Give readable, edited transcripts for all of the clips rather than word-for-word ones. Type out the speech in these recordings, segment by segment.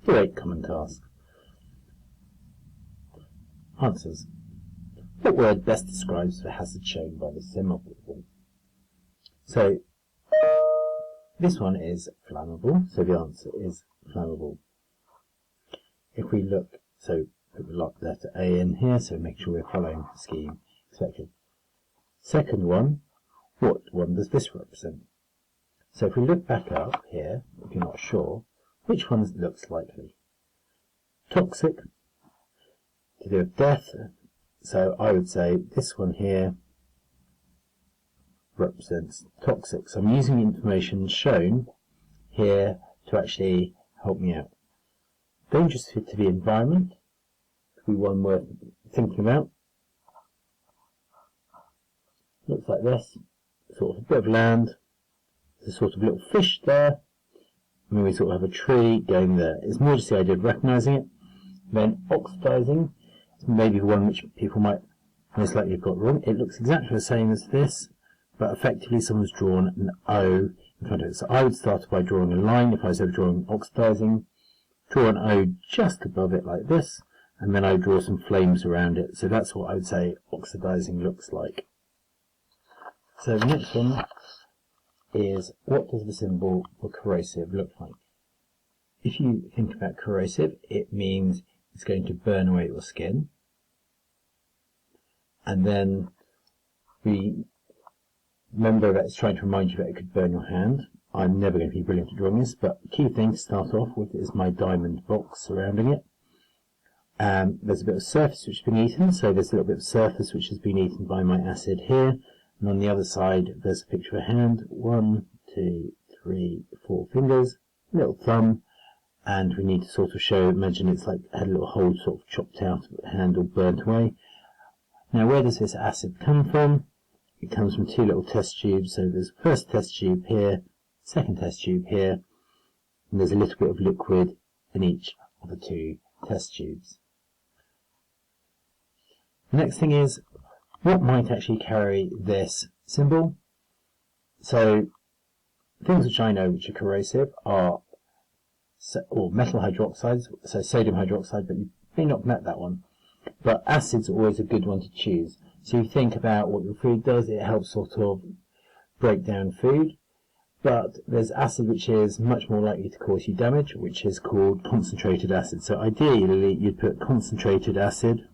Do 8 common tasks. Answers. What word best describes the hazard shown by the symbol? So, this one is flammable, so the answer is flammable. If we look, so put the letter A in here, so make sure we're following the scheme expected. Second one, what one does this represent? So if we look back up here, if you're not sure, which one looks likely? Toxic, to do with death, so I would say this one here represents toxic. So I'm using the information shown here to actually help me out. Dangerous to the environment could be one worth thinking about. Looks like this, sort of a bit of land, there's a sort of little fish there, and then we sort of have a tree going there. It's more just the idea of recognising it. Then oxidising is maybe one which people might most likely have got wrong. It looks exactly the same as this, but effectively someone's drawn an O in front of it. So I would start by drawing a line if I was ever drawing oxidising, draw an O just above it like this, and then I would draw some flames around it. So that's what I would say oxidising looks like. So the next one is, what does the symbol for corrosive look like? If you think about corrosive, it means it's going to burn away your skin. And then we remember that it's trying to remind you that it could burn your hand. I'm never going to be brilliant at drawing this, but the key thing to start off with is my diamond box surrounding it. There's a bit of surface which has been eaten, so there's a little bit of surface which has been eaten by my acid here. And on the other side, there's a picture of a hand. 1, 2, 3, 4 fingers, little thumb, and we need to sort of show, imagine it's like had a little hole sort of chopped out of the hand or burnt away. Now, where does this acid come from? It comes from 2 little test tubes. So there's the first test tube here, second test tube here, and there's a little bit of liquid in each of the 2 test tubes. The next thing is, what might actually carry this symbol? So, things which I know which are corrosive are metal hydroxides, so sodium hydroxide, but you may not have met that one. But acid's always a good one to choose. So you think about what your food does, it helps sort of break down food. But there's acid which is much more likely to cause you damage, which is called concentrated acid. So ideally you'd put concentrated acid.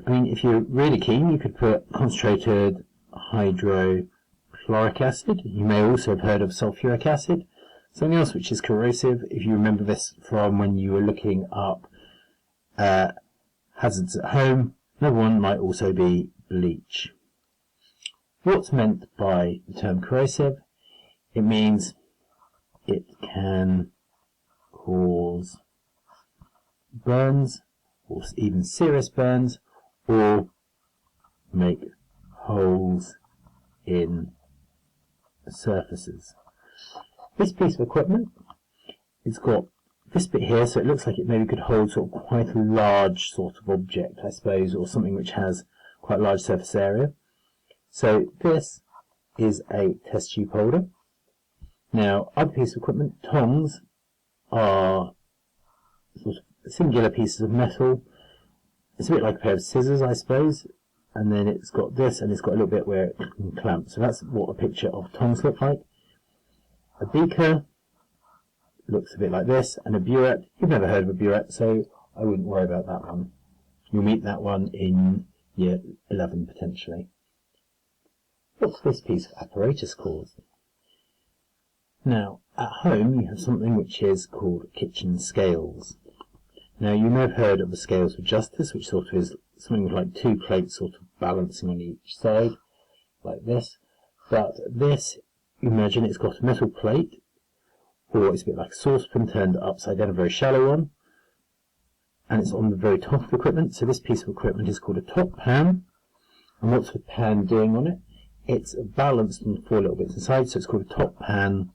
I mean, if you're really keen, you could put concentrated hydrochloric acid. You may also have heard of sulfuric acid. Something else which is corrosive, if you remember this from when you were looking up hazards at home, another one might also be bleach. What's meant by the term corrosive? It means it can cause burns, or even serious burns, or make holes in surfaces. This piece of equipment, it's got this bit here, so it looks like it maybe could hold sort of quite a large sort of object, I suppose, or something which has quite a large surface area. So this is a test tube holder. Now, other pieces of equipment, tongs, are sort of singular pieces of metal. It's a bit like a pair of scissors, I suppose, and then it's got this, and it's got a little bit where it can clamp. So that's what a picture of tongs look like. A beaker looks a bit like this, and a burette. You've never heard of a burette, so I wouldn't worry about that one. You'll meet that one in year 11 potentially. What's this piece of apparatus called? Now, at home you have something which is called kitchen scales. Now, you may have heard of the scales of justice, which sort of is something like 2 plates sort of balancing on each side, like this. But this, imagine it's got a metal plate, or it's a bit like a saucepan turned upside down, a very shallow one, and it's on the very top of the equipment. So this piece of equipment is called a top pan. And what's the pan doing on it? It's balanced on 4 little bits inside, so it's called a top pan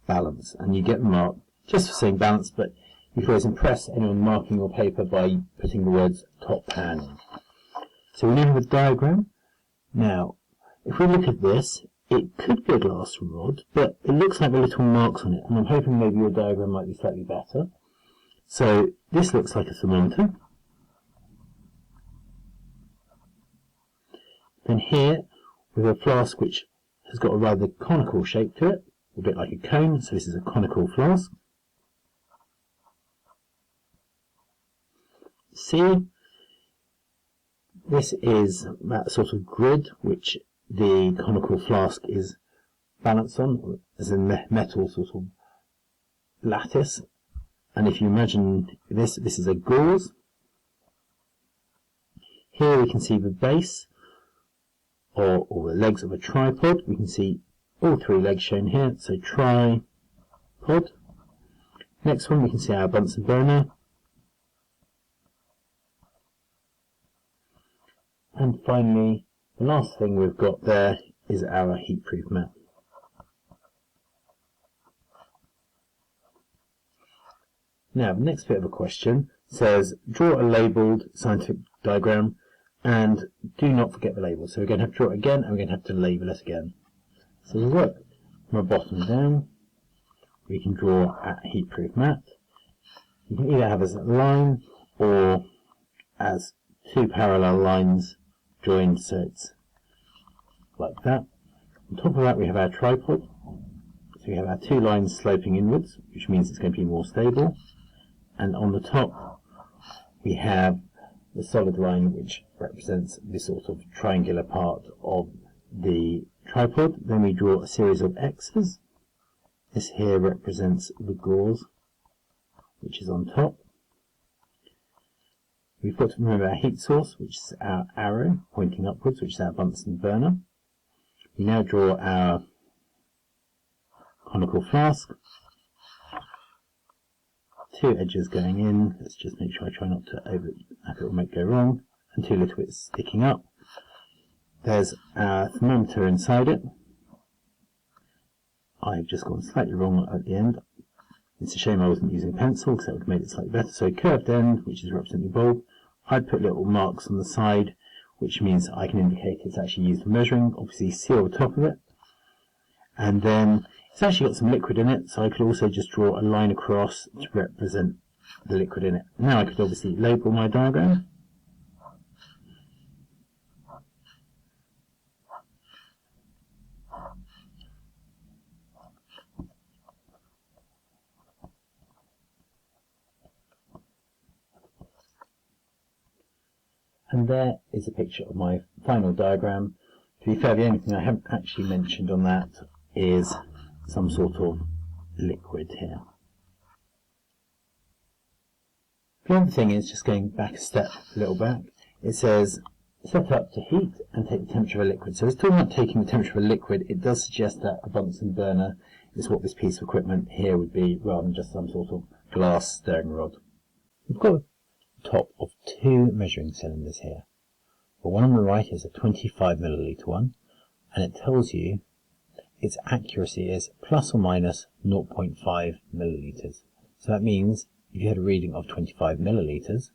balance. And you get the mark just for saying balance, but you can always impress anyone marking your paper by putting the words top pan in. So we now have a diagram. Now, if we look at this, it could be a glass rod, but it looks like the little marks on it, and I'm hoping maybe your diagram might be slightly better. So this looks like a thermometer. Then here we have a flask which has got a rather conical shape to it, a bit like a cone, so this is a conical flask. See, this is that sort of grid which the conical flask is balanced on, as a metal sort of lattice. And if you imagine this is a gauze. Here we can see the base, or the legs of a tripod. We can see all three legs shown here, so tripod. Next one we can see our Bunsen burner. And finally, the last thing we've got there is our heat-proof mat. Now, the next bit of a question says, draw a labelled scientific diagram and do not forget the label. So we're going to have to draw it again and we're going to have to label it again. So we work from a bottom down. We can draw a heat-proof mat. You can either have as a line or as two parallel lines joined, so it's like that. On top of that we have our tripod. So we have our two lines sloping inwards, which means it's going to be more stable. And on the top we have the solid line, which represents this sort of triangular part of the tripod. Then we draw a series of X's. This here represents the gauze, which is on top. We've got to remember our heat source, which is our arrow pointing upwards, which is our Bunsen burner. We now draw our conical flask. Two edges going in. Let's just make sure I try not to it will make go wrong. And two little bits sticking up. There's our thermometer inside it. I've just gone slightly wrong at the end. It's a shame I wasn't using a pencil because that would have made it slightly better. So curved end, which is representing the bulb. I'd put little marks on the side, which means I can indicate it's actually used for measuring. Obviously seal the top of it. And then it's actually got some liquid in it, so I could also just draw a line across to represent the liquid in it. Now I could obviously label my diagram. And there is a picture of my final diagram. To be fair, the only thing I haven't actually mentioned on that is some sort of liquid here. The other thing is, just going back a little back, it says set up to heat and take the temperature of a liquid. So it's talking about taking the temperature of a liquid. It does suggest that a Bunsen burner is what this piece of equipment here would be, rather than just some sort of glass stirring rod. We've got the top of two measuring cylinders here. The one on the right is a 25 milliliter one, and it tells you its accuracy is plus or minus 0.5 milliliters. So that means if you had a reading of 25 milliliters,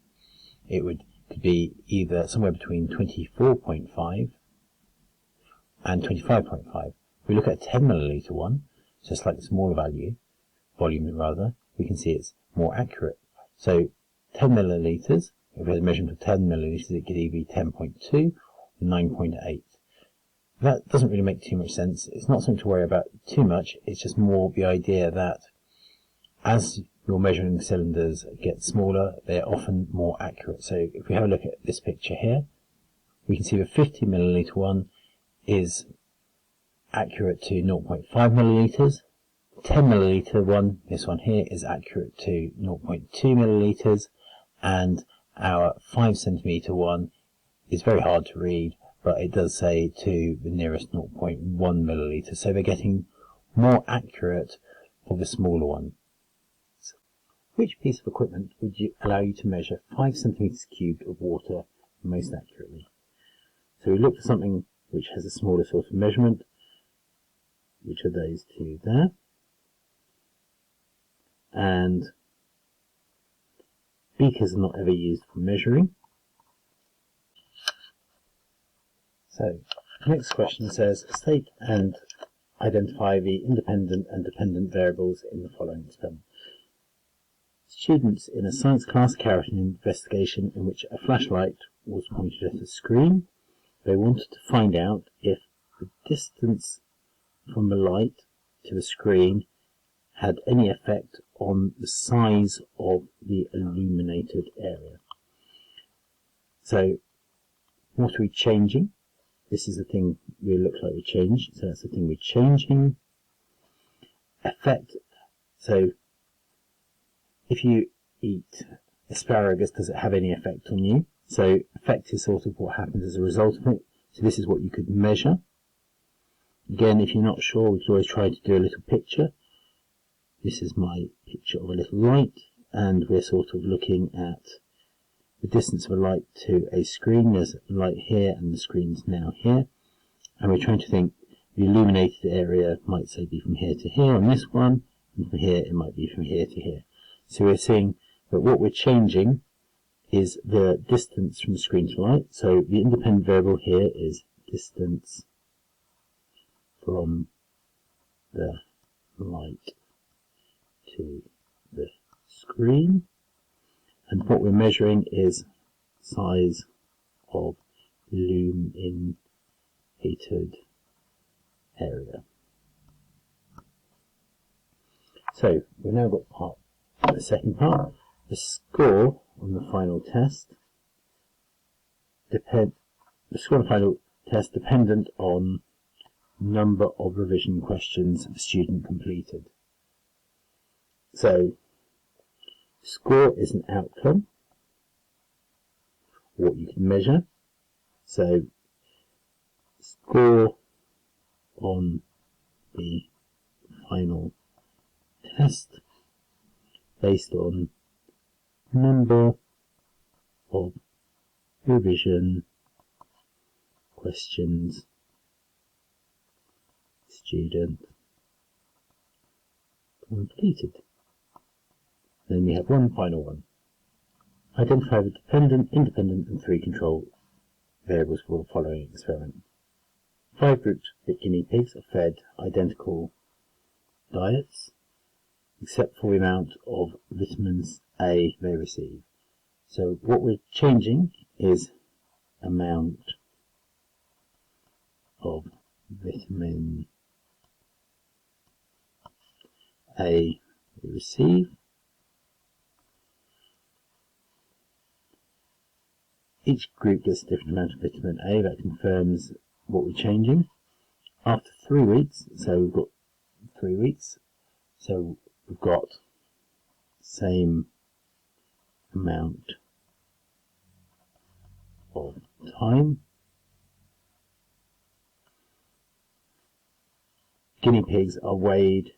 it could be either somewhere between 24.5 and 25.5. If we look at a 10 milliliter one, so a slightly smaller volume rather, we can see it's more accurate. So 10 milliliters, if we had a measurement of 10 milliliters, it could either be 10.2 or 9.8. That doesn't really make too much sense. It's not something to worry about too much. It's just more the idea that as your measuring cylinders get smaller, they're often more accurate. So if we have a look at this picture here, we can see the 50 milliliter one is accurate to 0.5 milliliters. 10 milliliter one, this one here, is accurate to 0.2 milliliters, and our 5 centimeter one is very hard to read, but it does say to the nearest 0.1 milliliter. So they're getting more accurate for the smaller one. Which piece of equipment would allow you to measure 5 centimeters cubed of water most accurately? So we look for something which has a smaller sort of measurement, which are those two there. And beakers are not ever used for measuring. So The next question says, state and identify the independent and dependent variables in the following experiment. Students in a science class carried out an investigation in which a flashlight was pointed at a screen. They wanted to find out if the distance from the light to the screen had any effect on the size of the illuminated area. So, what are we changing? This is the thing we look like we change, so that's the thing we're changing. Effect, so if you eat asparagus, does it have any effect on you? So effect is sort of what happens as a result of it. So this is what you could measure. Again, if you're not sure, we could always try to do a little picture. This is my picture of a little light, and we're sort of looking at the distance of a light to a screen. There's a light here and the screen's now here, and we're trying to think the illuminated area might say be from here to here on this one, and from here it might be from here to here. So we're seeing that what we're changing is the distance from screen to light. So the independent variable here is distance from the light to the screen, and what we're measuring is size of illuminated area. So we've now got the second part, the score on the final test. The score on the final test dependent on number of revision questions the student completed. So score is an outcome, what you can measure. So score on the final test based on number of revision questions student completed. Then we have one final one. Identify the dependent, independent and 3 control variables for the following experiment. 5 grouped guinea pigs are fed identical diets except for the amount of vitamins A they receive. So what we're changing is amount of vitamin A they receive. Each group gets a different amount of vitamin A. That confirms what we're changing. After 3 weeks, so we've got 3 weeks, so we've got same amount of time. Guinea pigs are weighed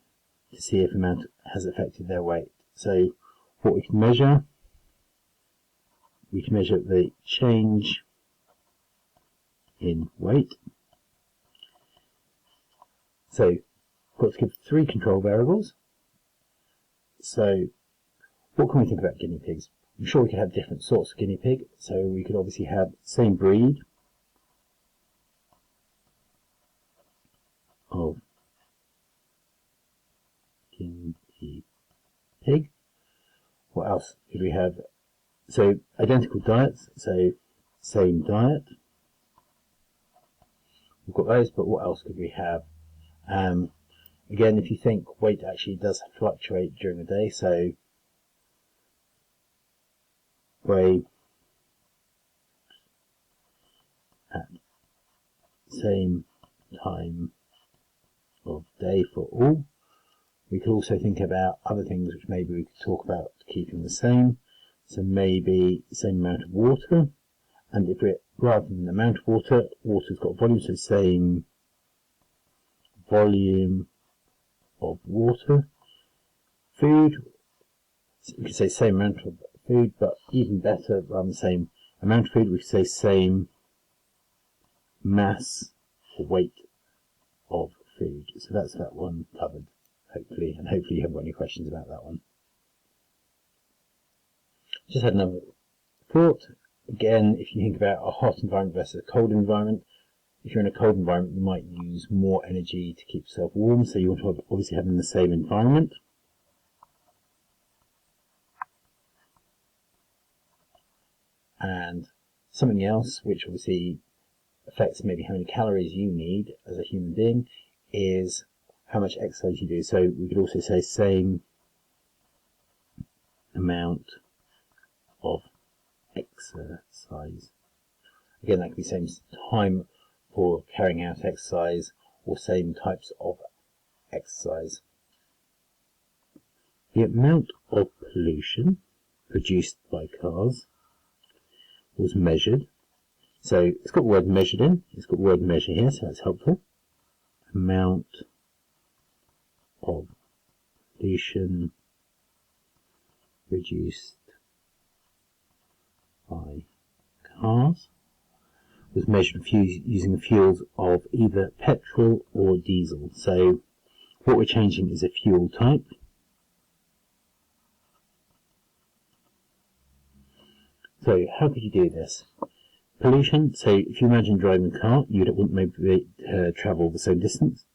to see if amount has affected their weight. So what we can measure the change in weight. So we've got to give 3 control variables. So what can we think about guinea pigs? I'm sure we could have different sorts of guinea pig. So we could obviously have same breed of guinea pig. What else could we have? So identical diets, so same diet. We've got those, but what else could we have? Again, if you think weight actually does fluctuate during the day, so weigh at same time of day for all. We could also think about other things which maybe we could talk about keeping the same. So maybe the same amount of water, and if we're rather than the amount of water, water's got volume, so same volume of water. Food, we could say same amount of food, but even better, rather than the same amount of food, we could say same mass or weight of food. So that's that one covered, hopefully, and hopefully you haven't got any questions about that one. Just had another thought. Again, if you think about a hot environment versus a cold environment, if you're in a cold environment, you might use more energy to keep yourself warm, so you want to obviously have them in the same environment. And something else, which obviously affects maybe how many calories you need as a human being, is how much exercise you do. So we could also say same amount of exercise. Again, that could be same time for carrying out exercise or same types of exercise. The amount of pollution produced by cars was measured. So it's got the word measured in, it's got the word measure here, so that's helpful. Amount of pollution produced by cars was measured using the fuels of either petrol or diesel. So what we're changing is a fuel type. So how could you do this? Pollution, so if you imagine driving a car, you don't want maybe travel the same distance.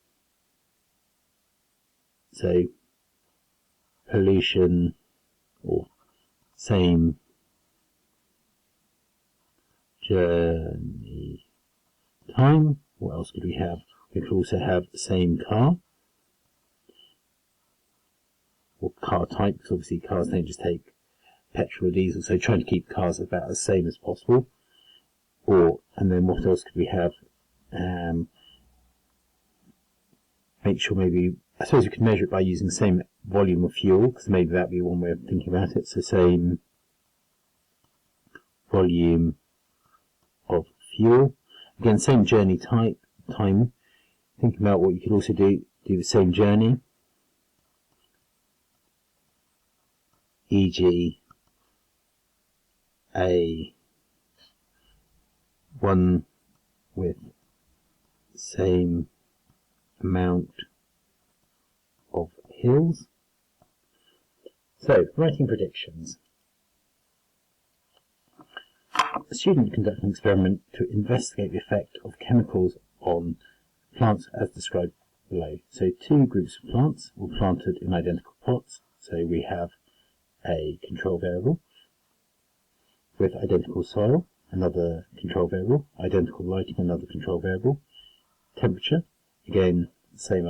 So pollution or same journey time. What else could we have? We could also have same car or car type, because obviously cars don't just take petrol or diesel, so trying to keep cars about the same as possible. And then what else could we have? Make sure maybe, I suppose we could measure it by using the same volume of fuel, because maybe that would be one way of thinking about it. So same volume of fuel. Again, same journey time. Thinking about what you could also do the same journey. E.g. a one with same amount of hills. So, writing predictions. A student conducted an experiment to investigate the effect of chemicals on plants as described below. So two groups of plants were planted in identical pots. So we have a control variable with identical soil, another control variable, identical lighting, another control variable, temperature, again same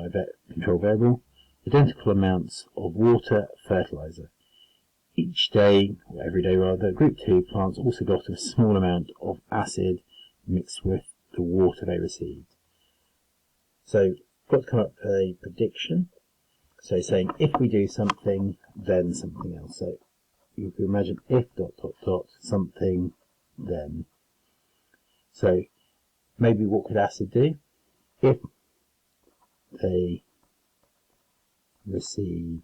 control variable, identical amounts of water, fertilizer. Each day, or every day rather, group 2 plants also got a small amount of acid mixed with the water they received. So, got to come up with a prediction. So saying if we do something, then something else. So you can imagine if ... something, then. So maybe what could acid do? If they receive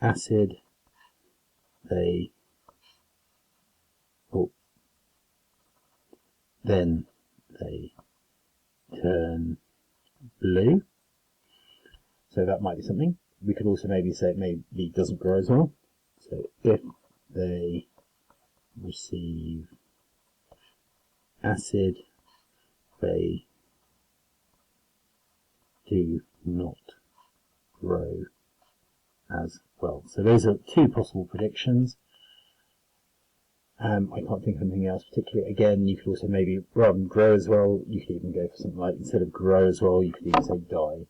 acid, then they turn blue. So that might be something. We could also maybe say it maybe doesn't grow as well. So if they receive acid, they do not grow as well. So those are two possible predictions. I can't think of anything else particularly. Again, you could also maybe, rather than grow as well, you could even go for something like, instead of grow as well, you could even say die.